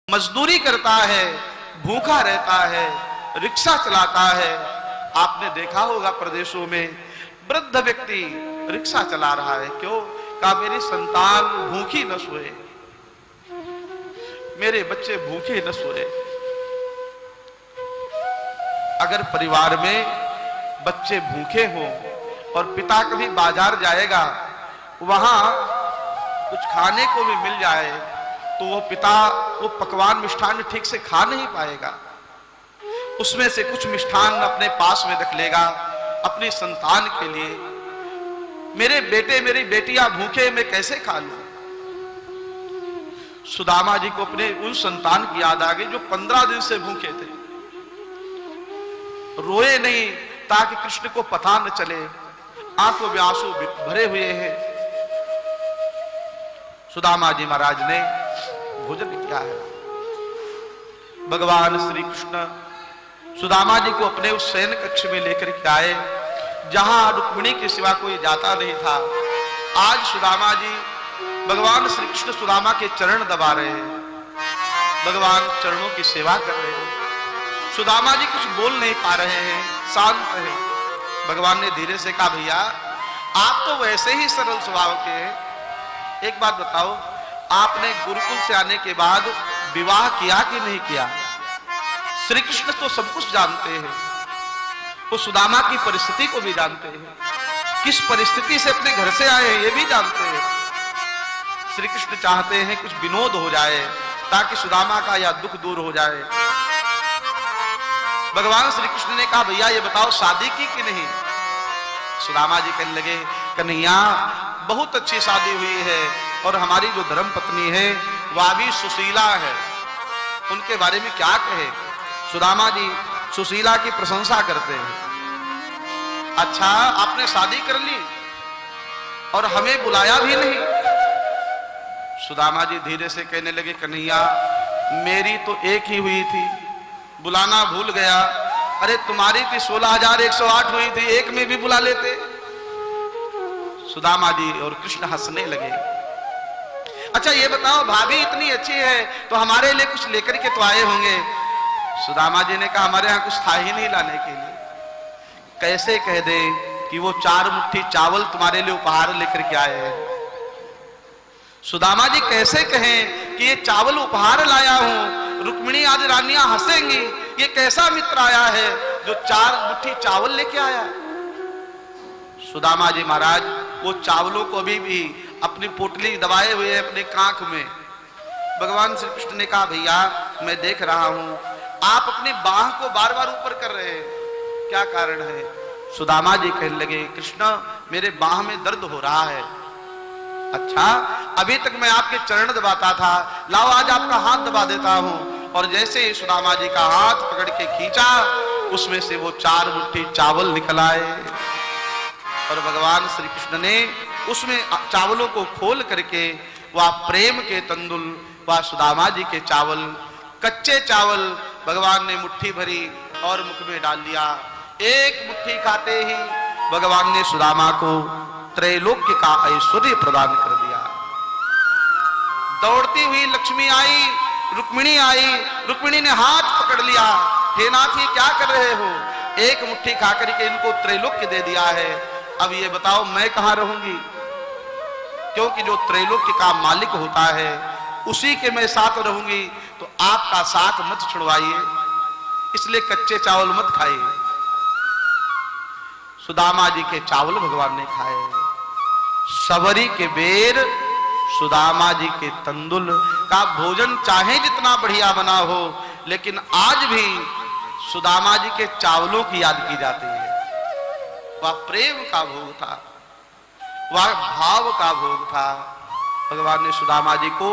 मजदूरी करता है, भूखा रहता है, रिक्शा चलाता है। आपने देखा होगा प्रदेशों में वृद्ध व्यक्ति रिक्शा चला रहा है, क्यों? कहा मेरी संतान भूखी न सोए, मेरे बच्चे भूखे न सोए। अगर परिवार में बच्चे भूखे हों और पिता कभी बाजार जाएगा, वहां कुछ खाने को भी मिल जाए तो वो पिता वो पकवान मिष्ठान ठीक से खा नहीं पाएगा। उसमें से कुछ मिष्ठान अपने पास में रख लेगा अपनी संतान के लिए। मेरे बेटे मेरी बेटियां भूखे, मैं कैसे खा लूं? सुदामा जी को अपने उन संतान की याद आ गई जो 15 दिन से भूखे थे। रोए नहीं ताकि कृष्ण को पता न चले, आंखों में आंसू भरे हुए हैं। सुदामा जी महाराज ने भोजन किया है। भगवान श्री कृष्ण सुदामा जी को अपने उस शयन कक्ष में लेकर के आए जहां रुक्मिणी के सिवा कोई जाता नहीं था। आज सुदामा जी, भगवान श्री कृष्ण सुदामा के चरण दबा रहे हैं, भगवान चरणों की सेवा कर रहे हैं। सुदामा जी कुछ बोल नहीं पा रहे हैं, शांत है। भगवान ने धीरे से कहा, भैया आप तो वैसे ही सरल स्वभाव के हैं, एक बात बताओ, आपने गुरुकुल से आने के बाद विवाह किया कि नहीं किया? श्री कृष्ण तो सब कुछ जानते हैं, वो सुदामा की परिस्थिति को भी जानते हैं, किस परिस्थिति से अपने घर से आए हैं ये भी जानते हैं। श्री कृष्ण चाहते हैं कुछ विनोद हो जाए ताकि सुदामा का यह दुख दूर हो जाए। भगवान श्री कृष्ण ने कहा, भैया ये बताओ शादी की कि नहीं? सुदामा जी कहने लगे, कन्हैया बहुत अच्छी शादी हुई है और हमारी जो धर्म पत्नी है वह भी सुशीला है, उनके बारे में क्या कहे? सुदामा जी सुशीला की प्रशंसा करते हैं। अच्छा, आपने शादी कर ली और हमें बुलाया भी नहीं? सुदामा जी धीरे से कहने लगे, कन्हैया मेरी तो एक ही हुई थी, बुलाना भूल गया। अरे तुम्हारी थी 16,108 हुई थी, एक में भी बुला लेते। सुदामा जी और कृष्ण हंसने लगे। अच्छा ये बताओ, भाभी इतनी अच्छी है तो हमारे लिए कुछ लेकर के तो आए होंगे? सुदामा जी ने कहा, हमारे यहाँ कुछ था ही नहीं लाने के लिए। कैसे कह दे कि वो 4 मुट्ठी चावल तुम्हारे लिए उपहार लेकर के आए हैं? सुदामा जी कैसे कहें कि ये चावल उपहार लाया हूं? रुक्मिणी आदि रानियां हंसेंगी, ये कैसा मित्र आया है जो 4 मुट्ठी चावल लेके आया? सुदामा जी महाराज वो चावलों को अभी भी अपनी पोटली दबाए हुए अपने कांख में। भगवान श्री कृष्ण ने कहा, भैया मैं देख रहा हूं आप अपनी बाह को बार बार ऊपर कर रहे हैं, क्या कारण है? सुदामा जी कहने लगे, कृष्ण मेरे बाह में दर्द हो रहा है। अच्छा, अभी तक मैं आपके चरण दबाता था, लाओ आज आपका हाथ दबा देता हूं। और जैसे ही सुदामा जी का हाथ पकड़ के खींचा, उसमें से वो 4 मुट्ठी चावल निकल आए और भगवान श्री कृष्ण ने उसमें चावलों को खोल करके वह प्रेम के तंदुल, वह सुदामा जी के चावल, कच्चे चावल भगवान ने मुट्ठी भरी और मुख में डाल लिया। एक मुट्ठी खाते ही भगवान ने सुदामा को त्रैलोक्य का ऐश्वर्य प्रदान कर दिया। दौड़ती हुई लक्ष्मी आई, रुक्मिणी आई, रुक्मिणी ने हाथ पकड़ लिया, हे नाथ ये क्या कर रहे हो? एक मुट्ठी खाकर के इनको त्रैलोक्य दे दिया है, अब ये बताओ मैं कहां रहूंगी? क्योंकि जो त्रैलोक्य का मालिक होता है उसी के मैं साथ रहूंगी, तो आपका साथ मत छुड़वाइए, इसलिए कच्चे चावल मत खाइए। सुदामा जी के चावल भगवान ने खाए, सबरी के बेर, सुदामा जी के तंदुल का भोजन चाहे जितना बढ़िया बना हो, लेकिन आज भी सुदामा जी के चावलों की याद की जाती है। वह प्रेम का भोग था, वह भाव का भोग था। भगवान ने सुदामा जी को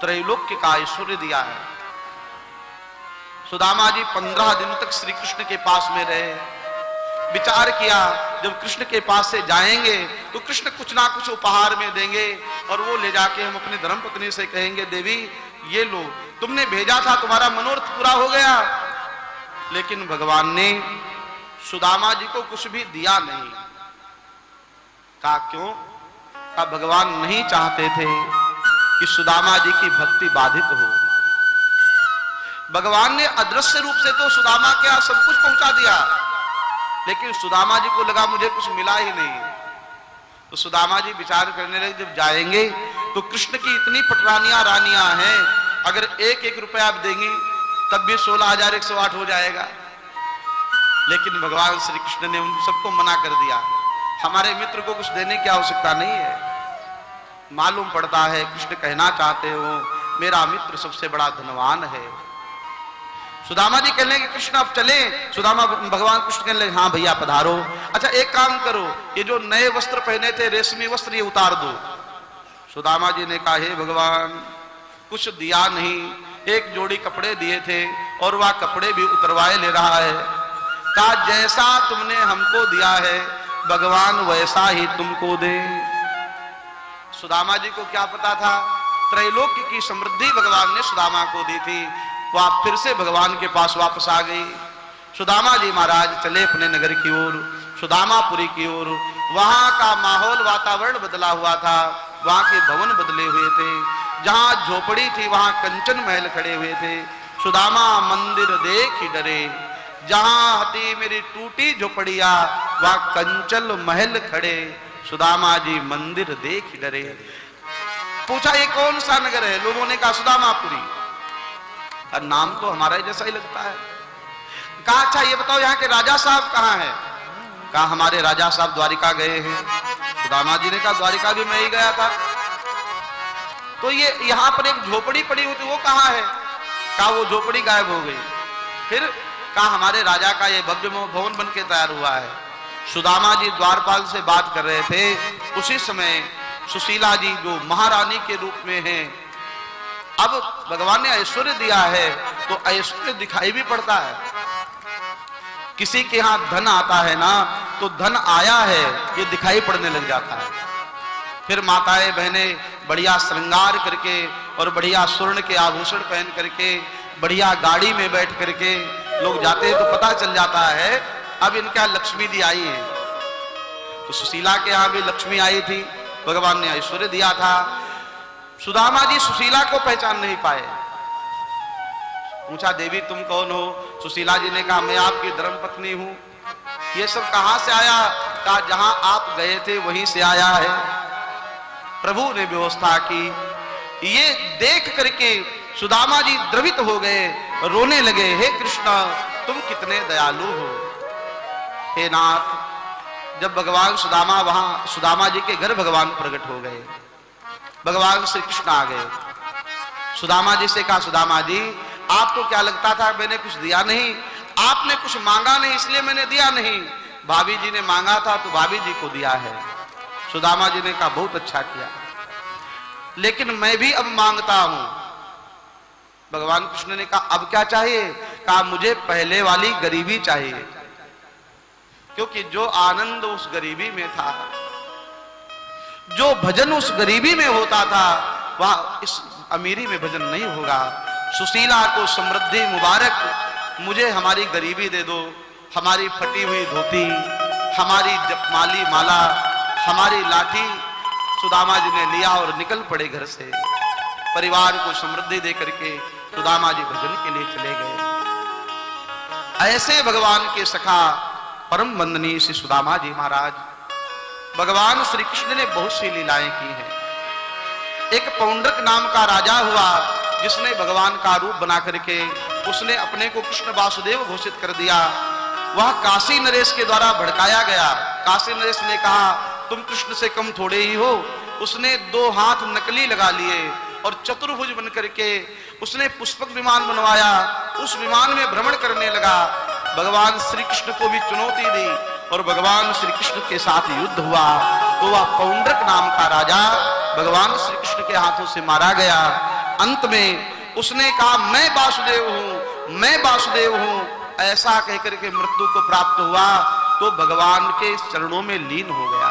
त्रैलोक्य का ऐश्वर्य दिया है। सुदामा जी 15 दिन तक श्री कृष्ण के पास में रहे, विचार किया जब कृष्ण के पास से जाएंगे तो कृष्ण कुछ ना कुछ उपहार में देंगे और वो ले जाके हम अपनी धर्मपत्नी से कहेंगे, देवी ये लो, तुमने भेजा था, तुम्हारा मनोरथ पूरा हो गया। लेकिन भगवान ने सुदामा जी को कुछ भी दिया नहीं। कहा क्यों? कहा भगवान नहीं चाहते थे कि सुदामा जी की भक्ति बाधित हो। भगवान ने अदृश्य रूप से तो सुदामा के यहां सब कुछ पहुंचा दिया, लेकिन सुदामा जी को लगा मुझे कुछ मिला ही नहीं। तो सुदामा जी विचार करने लगे, जब जाएंगे तो कृष्ण की इतनी पटरानियां रानियां हैं, अगर एक एक रुपया आप देंगी तब भी 16,108 हो जाएगा। लेकिन भगवान श्री कृष्ण ने उन सबको मना कर दिया, हमारे मित्र को कुछ देने की आवश्यकता नहीं है। मालूम पड़ता है कृष्ण कहना चाहते हो मेरा मित्र सबसे बड़ा धनवान है। सुदामा जी कहने लगे कृष्ण अब चले। सुदामा भगवान कृष्ण कहने लगे हाँ भैया पधारो। अच्छा एक काम करो, ये जो नए वस्त्र पहने थे रेशमी वस्त्र, ये उतार दो। सुदामा जी ने कहा हे भगवान कुछ दिया नहीं, एक जोड़ी कपड़े दिए थे और वह कपड़े भी उतरवाए ले रहा है। कहा जैसा तुमने हमको दिया है भगवान वैसा ही तुमको दे। सुदामा जी को क्या पता था, त्रैलोक्य की समृद्धि भगवान ने सुदामा को दी थी। वह फिर से भगवान के पास वापस आ गई। सुदामा जी महाराज चले अपने नगर की ओर, सुदामापुरी की ओर। वहां का माहौल वातावरण बदला हुआ था, वहां के भवन बदले हुए थे। जहां झोपड़ी थी वहां कंचन महल खड़े हुए थे। सुदामा मंदिर देख डरे, जहां हटी मेरी टूटी झोपड़िया वहां कंचल महल खड़े। सुदामा जी मंदिर देख डरे। पूछा ये कौन सा नगर है? लोगों ने कहा सुदामापुरी। नाम तो हमारा ही जैसा ही लगता है। कहा अच्छा ये बताओ यहाँ के राजा साहब कहाँ हैं? कहा हमारे राजा साहब द्वारिका गए हैं। सुदामा जी ने कहा द्वारिका भी मैं ही गया था। तो ये यहाँ पर एक झोपड़ी पड़ी हुई थी वो कहाँ है? कहा वो झोपड़ी गायब हो गई। फिर कहा हमारे राजा का ये भव्य भवन बन के तैयार हुआ है। सुदामा जी द्वारपाल से बात कर रहे थे, उसी समय सुशीला जी जो महारानी के रूप में हैं, अब भगवान ने ऐश्वर्य दिया है तो ऐश्वर्य दिखाई भी पड़ता है। किसी के यहां धन आता है ना तो धन आया है ये दिखाई पड़ने लग जाता है। फिर माताएं बहनें बढ़िया श्रृंगार करके और बढ़िया स्वर्ण के आभूषण पहन करके बढ़िया गाड़ी में बैठ करके लोग जाते हैं तो पता चल जाता है अब इनके यहां लक्ष्मी दी आई है। तो सुशीला के यहां भी लक्ष्मी आई थी, भगवान ने ऐश्वर्य दिया था। सुदामा जी सुशीला को पहचान नहीं पाए। पूछा देवी तुम कौन हो? सुशीला जी ने कहा मैं आपकी धर्मपत्नी हूं। ये सब कहां से आया? कहा जहां आप गए थे वहीं से आया है। प्रभु ने व्यवस्था की। ये देख करके सुदामा जी द्रवित हो गए, रोने लगे, हे कृष्ण तुम कितने दयालु हो। हे नाथ, जब भगवान सुदामा जी के घर भगवान प्रकट हो गए, भगवान श्री कृष्ण आ गए। सुदामा जी से कहा सुदामा जी आपको क्या लगता था मैंने कुछ दिया नहीं? आपने कुछ मांगा नहीं इसलिए मैंने दिया नहीं। भाभी जी ने मांगा था तो भाभी जी को दिया है। सुदामा जी ने कहा बहुत अच्छा किया, लेकिन मैं भी अब मांगता हूं। भगवान कृष्ण ने कहा अब क्या चाहिए? कहा मुझे पहले वाली गरीबी चाहिए, क्योंकि जो आनंद उस गरीबी में था, जो भजन उस गरीबी में होता था, वह इस अमीरी में भजन नहीं होगा। सुशीला को समृद्धि मुबारक, मुझे हमारी गरीबी दे दो, हमारी फटी हुई धोती, हमारी जपमाली माला, हमारी लाठी। सुदामा जी ने लिया और निकल पड़े घर से। परिवार को समृद्धि दे करके सुदामा जी भजन के लिए चले गए। ऐसे भगवान के सखा परम वंदनीय श्री सुदामा जी महाराज, भगवान श्री कृष्ण ने बहुत सी लीलाएं की हैं। एक पौंड्रक नाम का राजा हुआ जिसने भगवान का रूप बना करके उसने अपने को कृष्ण वासुदेव घोषित कर दिया। वह काशी नरेश के द्वारा भड़काया गया। काशी नरेश ने कहा तुम कृष्ण से कम थोड़े ही हो। उसने 2 हाथ नकली लगा लिए और चतुर्भुज बन करके उसने पुष्पक विमान बनवाया। उस विमान में भ्रमण करने लगा। भगवान श्री कृष्ण को भी चुनौती दी और भगवान श्री कृष्ण के साथ युद्ध हुआ। तो वह पौंड्रक नाम का राजा भगवान श्री कृष्ण के हाथों से मारा गया। अंत में उसने कहा मैं वासुदेव हूं, मैं वासुदेव हूं, ऐसा कहकर के मृत्यु को प्राप्त हुआ। तो भगवान के चरणों में लीन हो गया।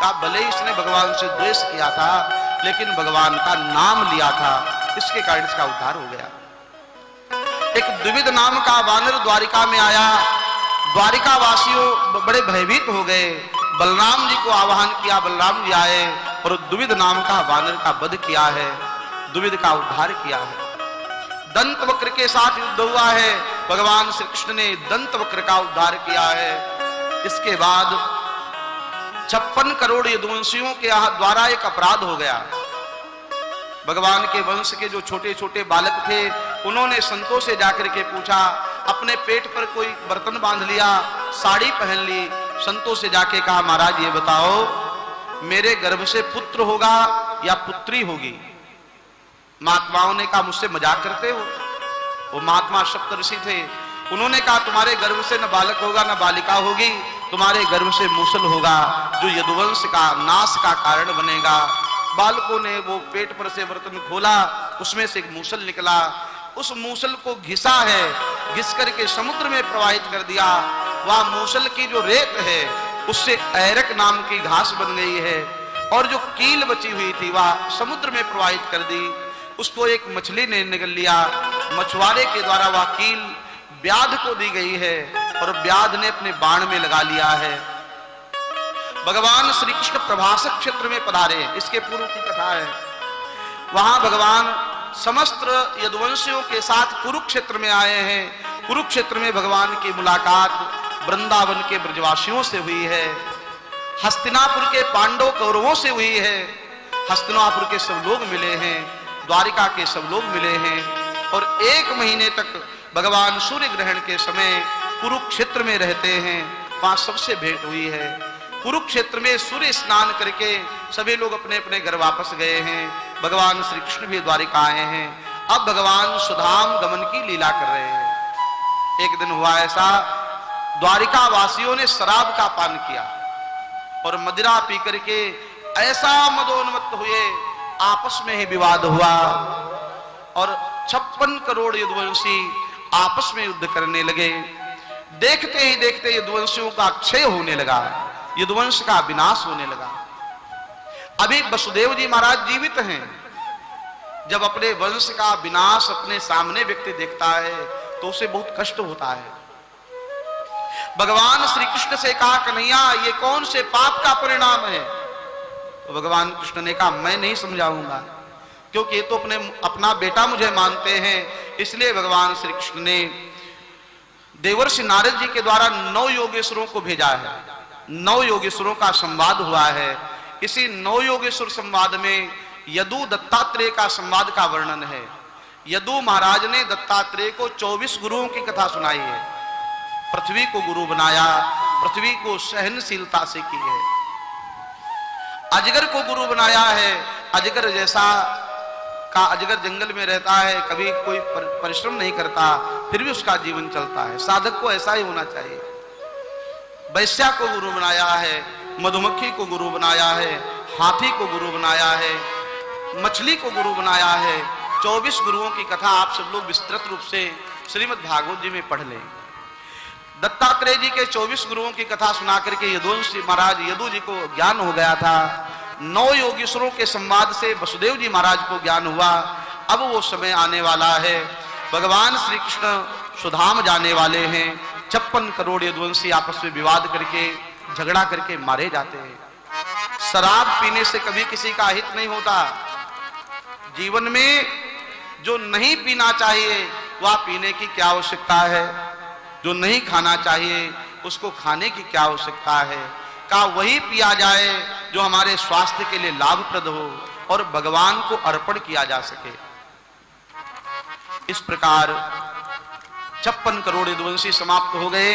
कहा भले इसने भगवान से द्वेष किया था लेकिन भगवान का नाम लिया था, इसके कारण इसका उद्धार हो गया। एक द्विविध नाम का वानर द्वारिका में आया। द्वारिका वासियों बड़े भयभीत हो गए। बलराम जी को आह्वान किया, बलराम जी आए और द्विविध नाम का वानर का वध किया है, द्विविध का उद्धार किया है। दंत वक्र के साथ युद्ध हुआ है, भगवान श्री कृष्ण ने दंत वक्र का उद्धार किया है। इसके बाद 56 करोड़ यदुवंशियों के द्वारा एक अपराध हो गया। भगवान के वंश के जो छोटे छोटे बालक थे, उन्होंने संतों से जाकर के पूछा, अपने पेट पर कोई बर्तन बांध लिया, साड़ी पहन ली, संतों से जाके कहा, महाराज ये बताओ मेरे गर्भ से पुत्र होगा या पुत्री होगी? महात्माओं ने कहा, मुझसे मजाक करते हो? वो महात्मा सप्तऋषि थे, उन्होंने कहा, तुम्हारे गर्भ से न बालक होगा न बालिका होगी, तुम्हारे गर्भ से मूसल होगा जो यदुवंश का नाश का कारण बनेगा। बालकों ने वो पेट पर से बर्तन खोला, उसमें से एक मूसल निकला, उस मूसल को घिसा है, घिस करके समुद्र में प्रवाहित कर दिया। वह मूसल की जो रेत है उससे ऐरक नाम की घास बन गई है, और जो कील बची हुई थी वह समुद्र में प्रवाहित कर दी। उसको एक मछली ने निगल लिया, मछुआरे के द्वारा वह कील व्याध को दी गई है और व्याध ने अपने बाण में लगा लिया है। भगवान श्री कृष्ण प्रभासक क्षेत्र में पधारे, इसके पूर्व की कथा है। वहां भगवान समस्त यदुवंशियों के साथ कुरुक्षेत्र में आए हैं। कुरुक्षेत्र में भगवान की मुलाकात वृंदावन के ब्रजवासियों से हुई है, हस्तिनापुर के पांडव कौरवों से हुई है, हस्तिनापुर के सब लोग मिले हैं, द्वारिका के सब लोग मिले हैं, और 1 महीने तक भगवान सूर्य ग्रहण के समय कुरुक्षेत्र में रहते हैं। वहां सबसे भेंट हुई है। कुरुक्षेत्र में सूर्य स्नान करके सभी लोग अपने अपने घर वापस गए हैं। भगवान श्री कृष्ण भी द्वारिका आए हैं। अब भगवान सुधाम गमन की लीला कर रहे हैं। एक दिन हुआ ऐसा, द्वारिका वासियों ने शराब का पान किया और मदिरा पी करके ऐसा मदोन्मत्त हुए, आपस में ही विवाद हुआ और 56 करोड़ यदुवंशी आपस में युद्ध करने लगे। देखते ही देखते यदुवंशियों का क्षय होने लगा, यदुवंश का विनाश होने लगा। अभी वसुदेव जी महाराज जीवित हैं। जब अपने वंश का विनाश अपने सामने व्यक्ति देखता है तो उसे बहुत कष्ट होता है। भगवान श्री कृष्ण से कहा, कन्हैया ये कौन से पाप का परिणाम है? तो भगवान कृष्ण ने कहा, मैं नहीं समझाऊंगा, क्योंकि ये तो अपना बेटा मुझे मानते हैं। इसलिए भगवान श्री कृष्ण ने देवर्षि नारद जी के द्वारा 9 योगेश्वरों को भेजा है। 9 योगेश्वरों का संवाद हुआ है। इसी 9 योगेश्वर संवाद में यदु दत्तात्रेय का संवाद का वर्णन है। यदु महाराज ने दत्तात्रेय को 24 गुरुओं की कथा सुनाई है। पृथ्वी को गुरु बनाया, पृथ्वी को सहनशीलता से की है। अजगर को गुरु बनाया है। अजगर जैसा का अजगर जंगल में रहता है, कभी कोई परिश्रम नहीं करता, फिर भी उसका जीवन चलता है। साधक को ऐसा ही होना चाहिए। वैश्या को गुरु बनाया है, मधुमक्खी को गुरु बनाया है, हाथी को गुरु बनाया है, मछली को गुरु बनाया है। 24 गुरुओं की कथा आप सब लोग विस्तृत रूप से श्रीमद् भागवत जी में पढ़ लें। दत्तात्रेय जी के 24 गुरुओं की कथा सुना करके यदुवंश महाराज यदु जी को ज्ञान हो गया था। 9 योगेश्वरों के संवाद से वसुदेव जी महाराज को ज्ञान हुआ। अब वो समय आने वाला है, भगवान श्री कृष्ण सुधाम जाने वाले हैं। 56 करोड़ यदुवंशी आपस में विवाद करके झगड़ा करके मारे जाते हैं। शराब पीने से कभी किसी का हित नहीं होता। जीवन में जो नहीं पीना चाहिए वह पीने की क्या आवश्यकता है, जो नहीं खाना चाहिए उसको खाने की क्या आवश्यकता है। का वही पिया जाए जो हमारे स्वास्थ्य के लिए लाभप्रद हो और भगवान को अर्पण किया जा सके। इस प्रकार 56 करोड़ यदुवंशी समाप्त हो गए।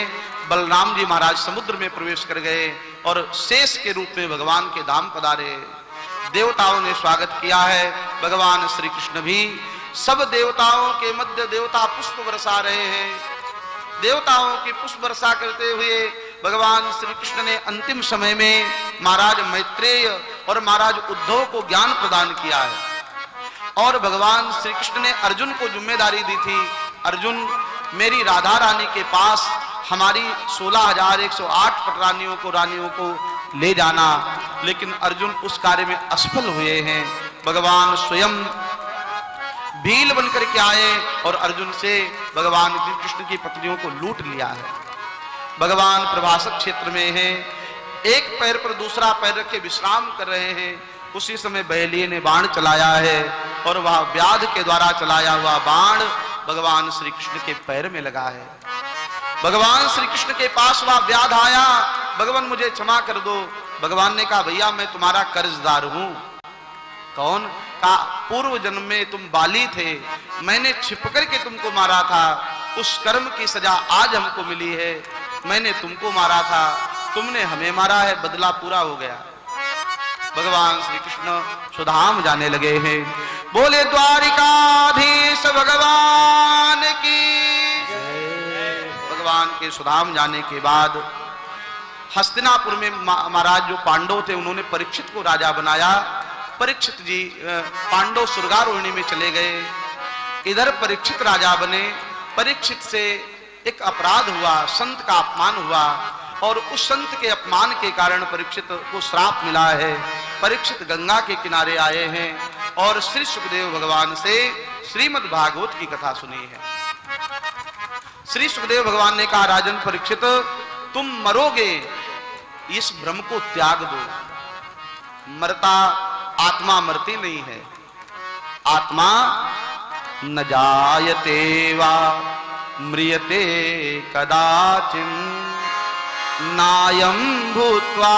बलराम जी महाराज समुद्र में प्रवेश कर गए और शेष के रूप में भगवान के धाम पधारे। देवताओं ने स्वागत किया है। भगवान श्री कृष्ण भी सब देवताओं के मध्य देवता पुष्प बरसा रहे हैं। देवताओं की पुष्प वर्षा करते हुए भगवान श्री कृष्ण ने अंतिम समय में महाराज मैत्रेय और महाराज उद्धव को ज्ञान प्रदान किया है। और भगवान श्री कृष्ण ने अर्जुन को जिम्मेदारी दी थी, अर्जुन मेरी राधा रानी के पास हमारी 16,108 पटरानियों को रानियों को ले जाना, लेकिन अर्जुन उस कार्य में असफल हुए हैं। भगवान स्वयं भील बनकर के आए और अर्जुन से भगवान श्री कृष्ण की पत्नियों को लूट लिया है। भगवान प्रभासक क्षेत्र में हैं, एक पैर पर दूसरा पैर रख के विश्राम कर रहे हैं। उसी समय बहेलिये ने बाण चलाया है और वह व्याध के द्वारा चलाया हुआ बाण भगवान श्री कृष्ण के पैर में लगा है। भगवान श्री कृष्ण के पास वह व्याध आया, भगवान मुझे क्षमा कर दो। भगवान ने कहा भैया मैं तुम्हारा कर्जदार हूं। कौन? का पूर्व जन्म में तुम बाली थे, मैंने छिप करके तुमको मारा था, उस कर्म की सजा आज हमको मिली है। मैंने तुमको मारा था, तुमने हमें मारा है, बदला पूरा हो गया। भगवान श्री कृष्ण सुधाम जाने लगे हैं। बोले द्वारिकाधीश भगवान की। भगवान के सुधाम जाने के बाद हस्तिनापुर में महाराज जो पांडव थे उन्होंने परीक्षित को राजा बनाया। परीक्षित जी पांडव सुरगारोहिणी में चले गए, इधर परीक्षित राजा बने। परीक्षित से एक अपराध हुआ, संत का अपमान हुआ और उस संत के अपमान के कारण परीक्षित को श्राप मिला है। परीक्षित गंगा के किनारे आए हैं और श्री सुखदेव भगवान से श्रीमद् भागवत की कथा सुनी है। श्री सुखदेव भगवान ने कहा राजन परीक्षित तुम मरोगे, इस भ्रम को त्याग दो। मरता आत्मा मरती नहीं है, आत्मा न जायते वा म्रियते कदाचिन नायं भूत्वा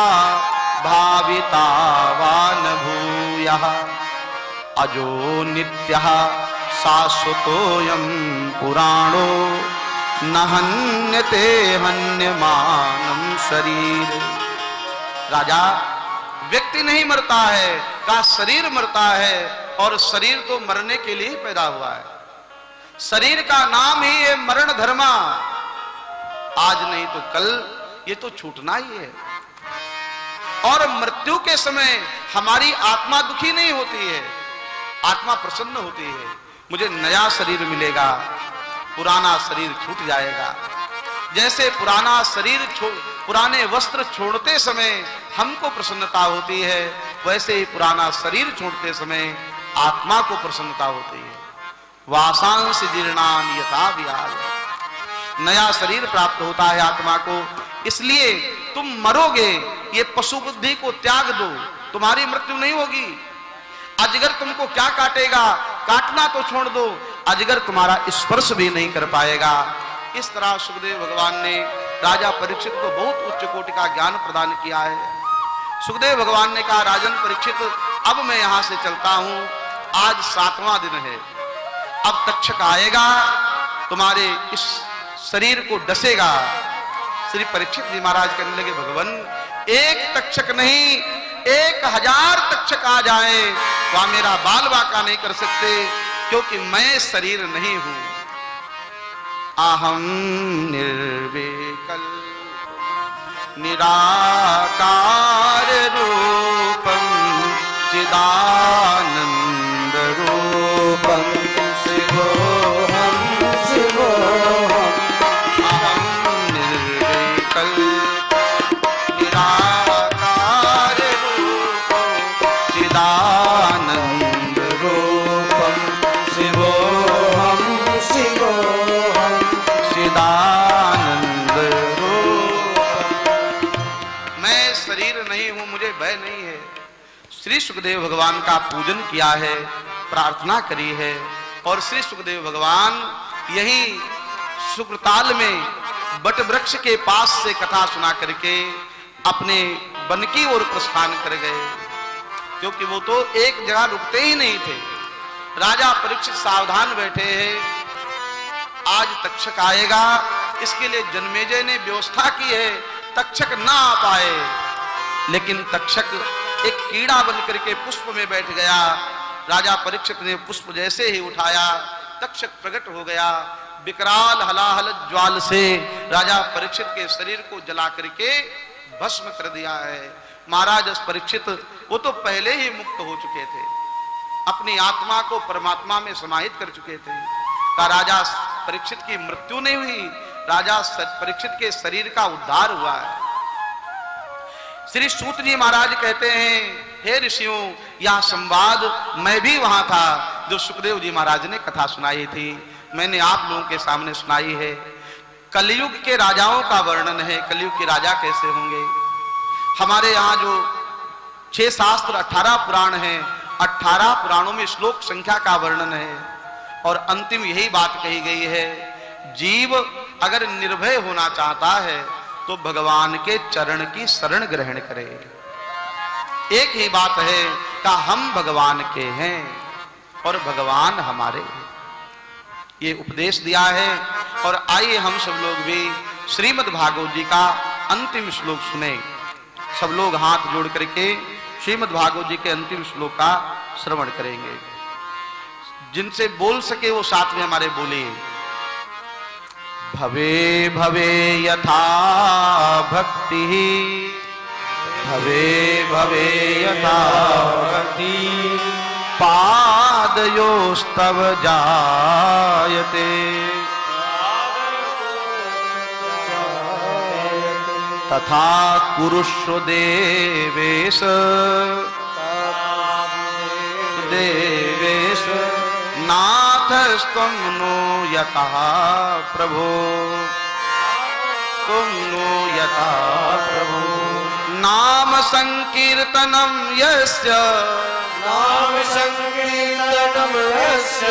भाविता वा न भूयः अजो नित्यः शाश्वतोऽयं पुराणो न हन्यते हन्यमानं शरीर। राजा व्यक्ति नहीं मरता है, का शरीर मरता है और शरीर तो मरने के लिए ही पैदा हुआ है। शरीर का नाम ही है मरण धर्मा, आज नहीं तो कल ये तो छूटना ही है। और मृत्यु के समय हमारी आत्मा दुखी नहीं होती है, आत्मा प्रसन्न होती है। मुझे नया शरीर मिलेगा, पुराना शरीर छूट जाएगा। जैसे पुराना शरीर पुराने वस्त्र छोड़ते समय हमको प्रसन्नता होती है, वैसे ही पुराना शरीर छोड़ते समय आत्मा को प्रसन्नता होती है। वासांस जीर्णान यथा विहाय, नया शरीर प्राप्त होता है आत्मा को। इसलिए तुम मरोगे, ये पशु बुद्धि को त्याग दो, तुम्हारी मृत्यु नहीं होगी। अजगर तुमको क्या काटेगा, काटना तो छोड़ दो, अजगर तुम्हारा स्पर्श भी नहीं कर पाएगा। इस तरह सुखदेव भगवान ने राजा परीक्षित को बहुत उच्च कोटि का ज्ञान प्रदान किया है। सुखदेव भगवान ने कहा राजन परीक्षित अब मैं यहां से चलता हूं, आज 7वां दिन है, अब तक्षक आएगा, तुम्हारे इस शरीर को डसेगा। श्री परीक्षित जी महाराज कहने लगे भगवान एक तक्षक नहीं 1000 तक्षक आ जाए वह मेरा बाल बाका नहीं कर सकते, क्योंकि मैं शरीर नहीं हूं। अहम निर्विकल निराकार रूपम चिदानंद रूपम शिवोहम शिवोहम। अहम निर्विकल निराकार रूपम चिदानंद रूपम शिवोहम शिवोहम चिदानंद रूपम। मैं शरीर नहीं हूं, मुझे भय नहीं है। श्री सुखदेव भगवान का पूजन किया है, प्रार्थना करी है और श्री सुखदेव भगवान यही शुक्रताल में बट वृक्ष के पास से कथा सुना करके अपने वन की ओर प्रस्थान कर गए, क्योंकि वो तो एक जगह रुकते ही नहीं थे। राजा परीक्षित सावधान बैठे हैं, आज तक्षक आएगा, इसके लिए जन्मेजय ने व्यवस्था की है तक्षक ना आ पाए। लेकिन तक्षक एक कीड़ा बनकर के पुष्प में बैठ गया। राजा परीक्षित ने पुष्प जैसे ही उठाया तक्षक प्रकट हो गया। विकराल हलाहल ज्वाल से राजा परीक्षित के शरीर को जला करके भस्म कर दिया है। महाराज परीक्षित वो तो पहले ही मुक्त हो चुके थे, अपनी आत्मा को परमात्मा में समाहित कर चुके थे। का राजा परीक्षित की मृत्यु नहीं हुई, राजा परीक्षित के शरीर का उद्धार हुआ है। श्री सूत जी महाराज कहते हैं हे ऋषियों, यह संवाद मैं भी वहां था जो सुखदेव जी महाराज ने कथा सुनाई थी, मैंने आप लोगों के सामने सुनाई है। कलयुग के राजाओं का वर्णन है। कलयुग के राजा कैसे होंगे। हमारे यहाँ जो 6 शास्त्र 18 पुराण हैं, 18 पुराणों में श्लोक संख्या का वर्णन है और अंतिम यही बात कही गई है, जीव अगर निर्भय होना चाहता है तो भगवान के चरण की शरण ग्रहण करे। एक ही बात है कि हम भगवान के हैं और भगवान हमारे, ये उपदेश दिया है। और आइए हम सब लोग भी श्रीमद् भागवत जी का अंतिम श्लोक सुने। सब लोग हाथ जोड़ करके श्रीमद् भागवत जी के अंतिम श्लोक का श्रवण करेंगे। जिनसे बोल सके वो साथ में हमारे बोलिए। भवे भवे यथा भक्ति, भवे भवे यथा भक्ति, पादयोस्तव जायते, तथा कुरुष्व देवेश, देवेश नाथस्त्वं नो यतः प्रभो, तुम नो यतः प्रभो। नाम संकीर्तनम यस्य, नाम संकीर्तनम यस्य,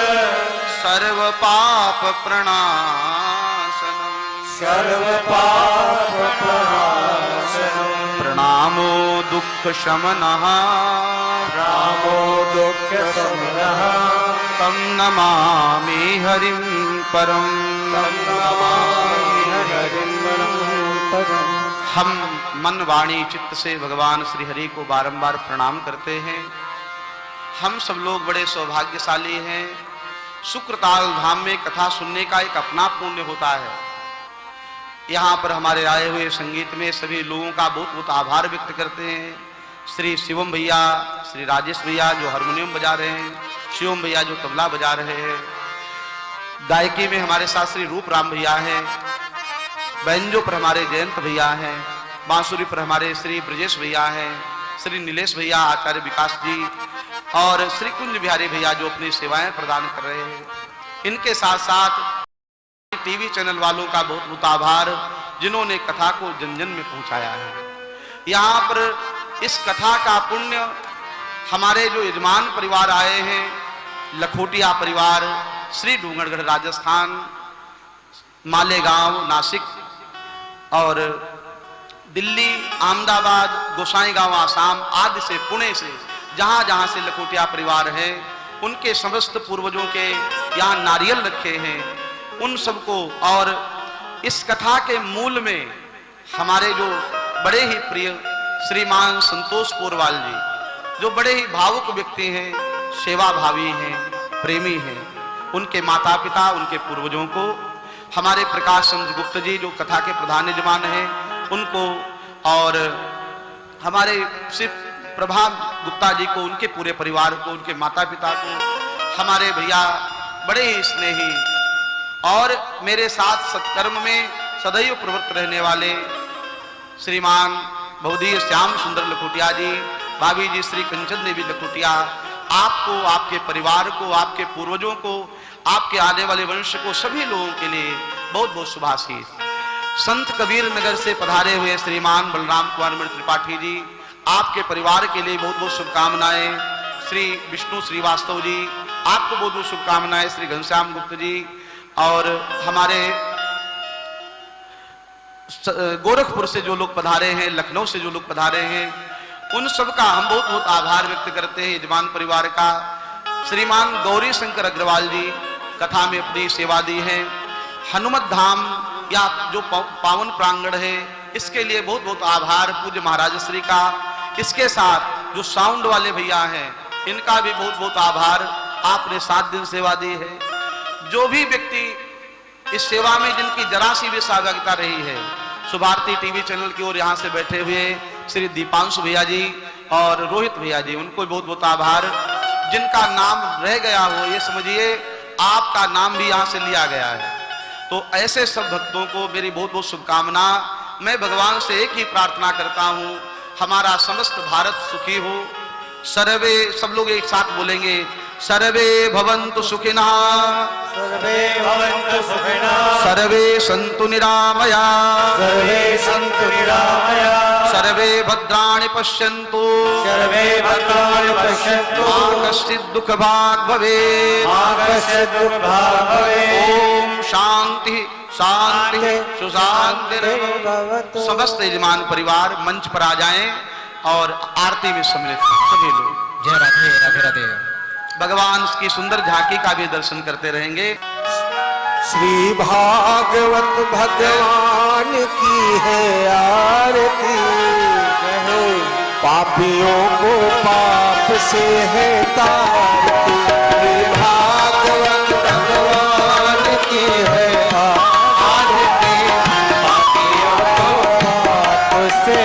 सर्व पाप प्रणाशनम, सर्व पाप प्रणाशनम, प्रणामो दुःख शमनः, रामो दुःख शमनः, तम नमामि हरिं परम, तम नमामि हरिं परम। हम मन वाणी चित्त से भगवान श्री हरि को बारंबार प्रणाम करते हैं। हम सब लोग बड़े सौभाग्यशाली हैं। शुक्रताल धाम में कथा सुनने का एक अपना पुण्य होता है। यहाँ पर हमारे आए हुए संगीत में सभी लोगों का बहुत बहुत आभार व्यक्त करते हैं। श्री शिवम भैया, श्री राजेश भैया जो हारमोनियम बजा रहे हैं, शिवम भैया जो तबला बजा रहे हैं, गायकी में हमारे साथ श्री रूप राम भैया हैं, बैंजो पर हमारे जयंत भैया हैं, बांसुरी पर हमारे श्री ब्रजेश भैया हैं, श्री नीलेश भैया, आचार्य विकास जी और श्री कुंज बिहारी भैया जो अपनी सेवाएं प्रदान कर रहे हैं। इनके साथ साथ टीवी चैनल वालों का बहुत बहुत आभार जिन्होंने कथा को जन जन में पहुंचाया है। यहाँ पर इस कथा का पुण्य हमारे जो यजमान परिवार आए हैं, लखोटिया परिवार, श्री डूंगरगढ़ राजस्थान, मालेगांव नासिक और दिल्ली, अहमदाबाद, गोसाईगांव आसाम आदि से, पुणे से, जहां जहां से लखोटिया परिवार है, उनके समस्त पूर्वजों के यहाँ नारियल रखे हैं, उन सबको। और इस कथा के मूल में हमारे जो बड़े ही प्रिय श्रीमान संतोष पोरवाल जी, जो बड़े ही भावुक व्यक्ति हैं, सेवा भावी हैं, प्रेमी हैं, उनके माता पिता, उनके पूर्वजों को, हमारे प्रकाश चंद्र गुप्त जी जो कथा के प्रधान यजमान हैं उनको, और हमारे श्री प्रभा गुप्ता जी को, उनके पूरे परिवार को, उनके माता पिता को, हमारे भैया बड़े ही स्नेही और मेरे साथ सत्कर्म में सदैव प्रवृत्त रहने वाले श्रीमान बहुदीय श्याम सुंदर लखोटिया जी, भाभी जी श्री कंचन देवी लखोटिया, आपको, आपके परिवार को, आपके पूर्वजों को, आपके आने वाले वंश को, सभी लोगों के लिए बहुत बहुत शुभाशीष। संत कबीर नगर से पधारे हुए श्रीमान बलराम कुमार मणि त्रिपाठी जी, आपके परिवार के लिए बहुत बहुत शुभकामनाएं। श्री विष्णु श्रीवास्तव जी, आपको बहुत बहुत शुभकामनाएं। श्री घनश्याम गुप्त जी और हमारे गोरखपुर से जो लोग पधारे हैं, लखनऊ से जो लोग पधारे हैं, उन सब का हम बहुत बहुत आभार व्यक्त करते हैं। यजमान परिवार का श्रीमान गौरी शंकर अग्रवाल जी कथा में अपनी सेवा दी है। हनुमत धाम या जो पावन प्रांगण है, इसके लिए बहुत बहुत आभार पूज्य महाराज श्री का। इसके साथ जो साउंड वाले भैया हैं, इनका भी बहुत बहुत आभार, आपने 7 दिन सेवा दी है। जो भी व्यक्ति इस सेवा में जिनकी जरा सी भी सहभागिता रही है, सुभारती टीवी चैनल की ओर यहाँ से बैठे हुए श्री दीपांशु भैया जी और रोहित भैया जी, उनको बहुत बहुत आभार। जिनका नाम रह गया हो, ये समझिए आपका नाम भी यहाँ से लिया गया है। तो ऐसे सब भक्तों को मेरी बहुत बहुत शुभकामना। मैं भगवान से एक ही प्रार्थना करता हूँ, हमारा समस्त भारत सुखी हो। सर्वे, सब लोग एक साथ बोलेंगे, सर्वे भवन्तु सुखिनः सर्वे भवन्तु सुखिनः सर्वे सन्तु निरामयाः सर्वे सन्तु निरामयाः सर्वे भद्राणि पश्यन्तु सर्वे भद्राणि पश्यन्तु मा कश्चित् दुःखभाग् भवेत् मा कश्चित् दुर्भाग् भवेत् ओम शांति शांति सुशांति भवतु। समस्त यजमान परिवार मंच पर आ जाएं और आरती में सम्मिलित हों सभी लोग। जय राधे राधे राधे। भगवान की सुंदर झांकी का भी दर्शन करते रहेंगे। श्री भागवत भगवान की है आरती कहो पापियों को पाप से है तारती श्री भागवत भगवान की है आरती पापियों को पाप से